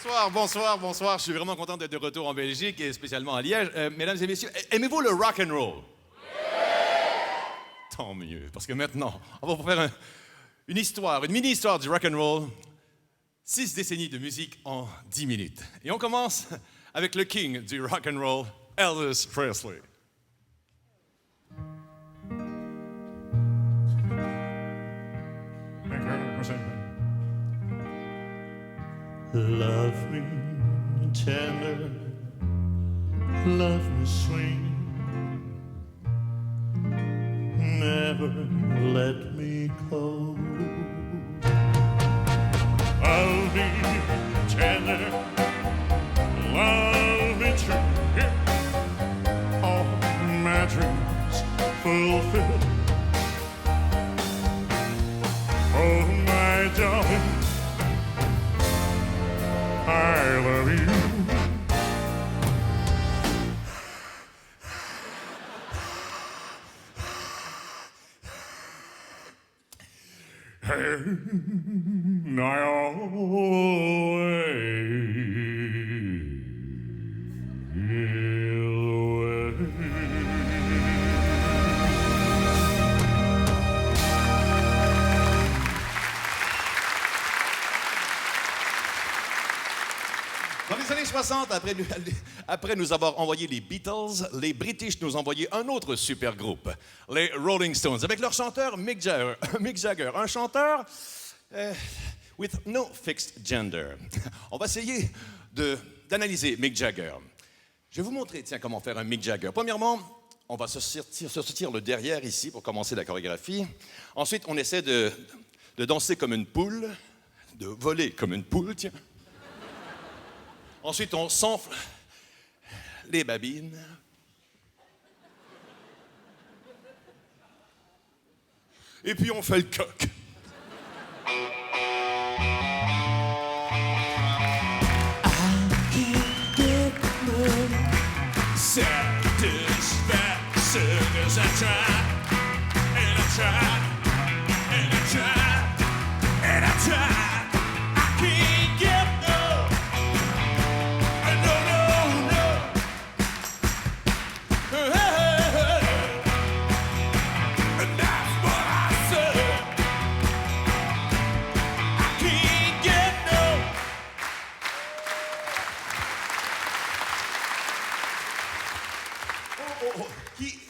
Bonsoir, bonsoir, bonsoir. Je suis vraiment content d'être de retour en Belgique et spécialement à Liège. Mesdames et messieurs, aimez-vous le rock and roll? Tant mieux, parce que maintenant, on va vous faire une histoire, une mini-histoire du rock and roll. 6 décennies de musique en 10 minutes. Et on commence avec le king du rock and roll, Elvis Presley. Love me tender, love me sweet, never let me go. Love me tender, love me true, all my dreams fulfill. Oh my darling, I love you. And I always Dans les années 60, après nous avoir envoyé les Beatles, les British nous envoyaient un autre super groupe, les Rolling Stones, avec leur chanteur Mick Jagger, un chanteur with no fixed gender. On va essayer d'analyser Mick Jagger. Je vais vous montrer, tiens, comment faire un Mick Jagger. Premièrement, on va se sortir le derrière ici pour commencer la chorégraphie. Ensuite, on essaie de danser comme une poule, de voler comme une poule, tiens. Ensuite, on s'enfle les babines. Et puis, on fait le coq. Satisfaction as I try, and I try, and I try, and I try.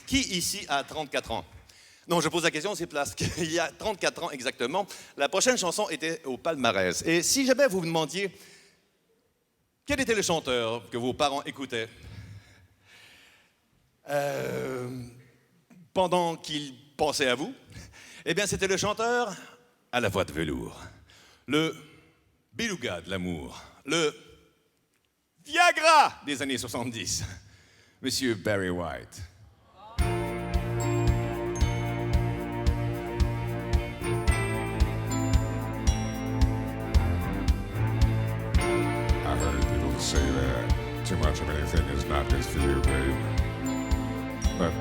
Qui ici a 34 ans? Non, je pose la question, c'est parce qu'il y a 34 ans exactement, la prochaine chanson était au palmarès. Et si jamais vous vous demandiez quel était le chanteur que vos parents écoutaient pendant qu'ils pensaient à vous, eh bien, c'était le chanteur à la voix de velours, le beluga de l'amour, le Viagra des années 70, Monsieur Barry White. Say that too much of anything is not good for you, babe. But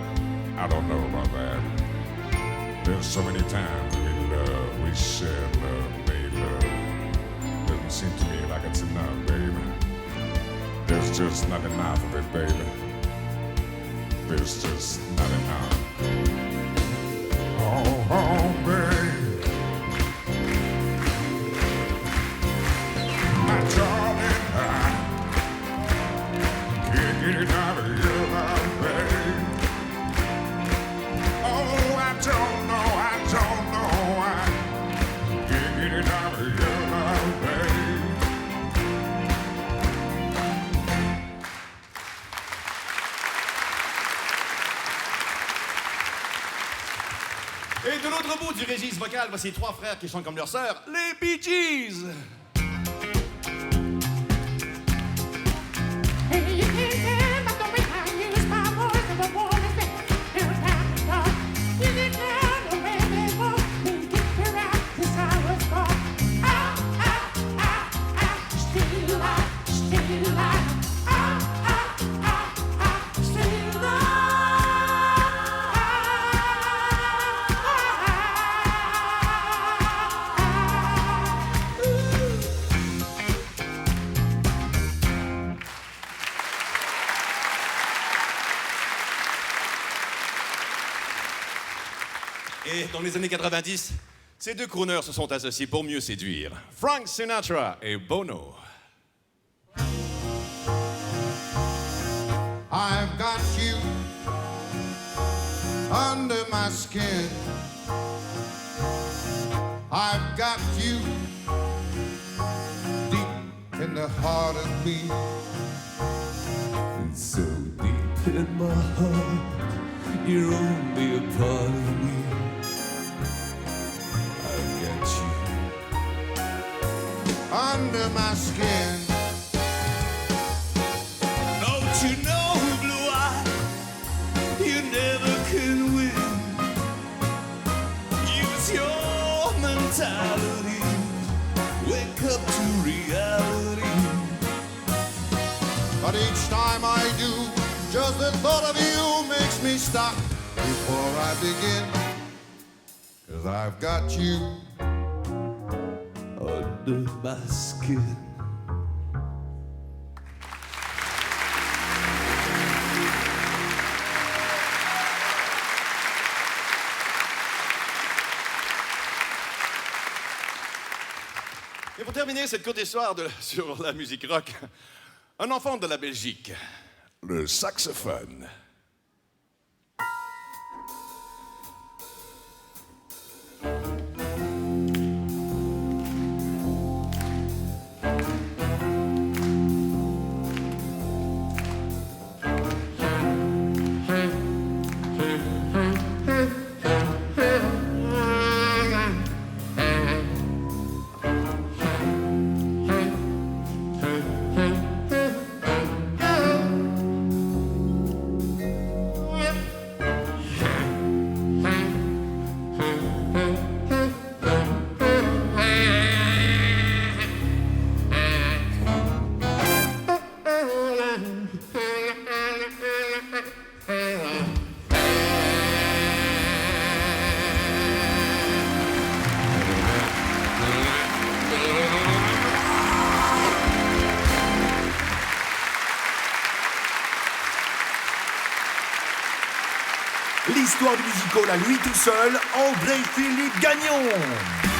I don't know about that. There's so many times we share love, made love. Doesn't seem to me like it's enough, baby. There's just not enough of it, baby. There's just not enough. Oh, babe. My darling, get it out of your life, babe. Oh, I don't know why. Get it out of your life, babe. Et de l'autre bout du registre vocal, voici 3 frères qui chantent comme leur sœur, les Bee Gees. Et dans les années 90, ces deux crooners se sont associés pour mieux séduire. Frank Sinatra et Bono. I've got you under my skin. I've got you deep in the heart of me. And so deep in my heart, you're only a part of me. I've got you under my skin. Don't you know, blue eye, you never can win. Use your mentality, wake up to reality. But each time I do, just the thought of you makes me stop before I begin. 'Cause I've got you Under my skin. Et pour terminer cette courte histoire sur la musique rock, un enfant de la Belgique, le saxophone. L'histoire du musical à lui tout seul, André-Philippe Gagnon.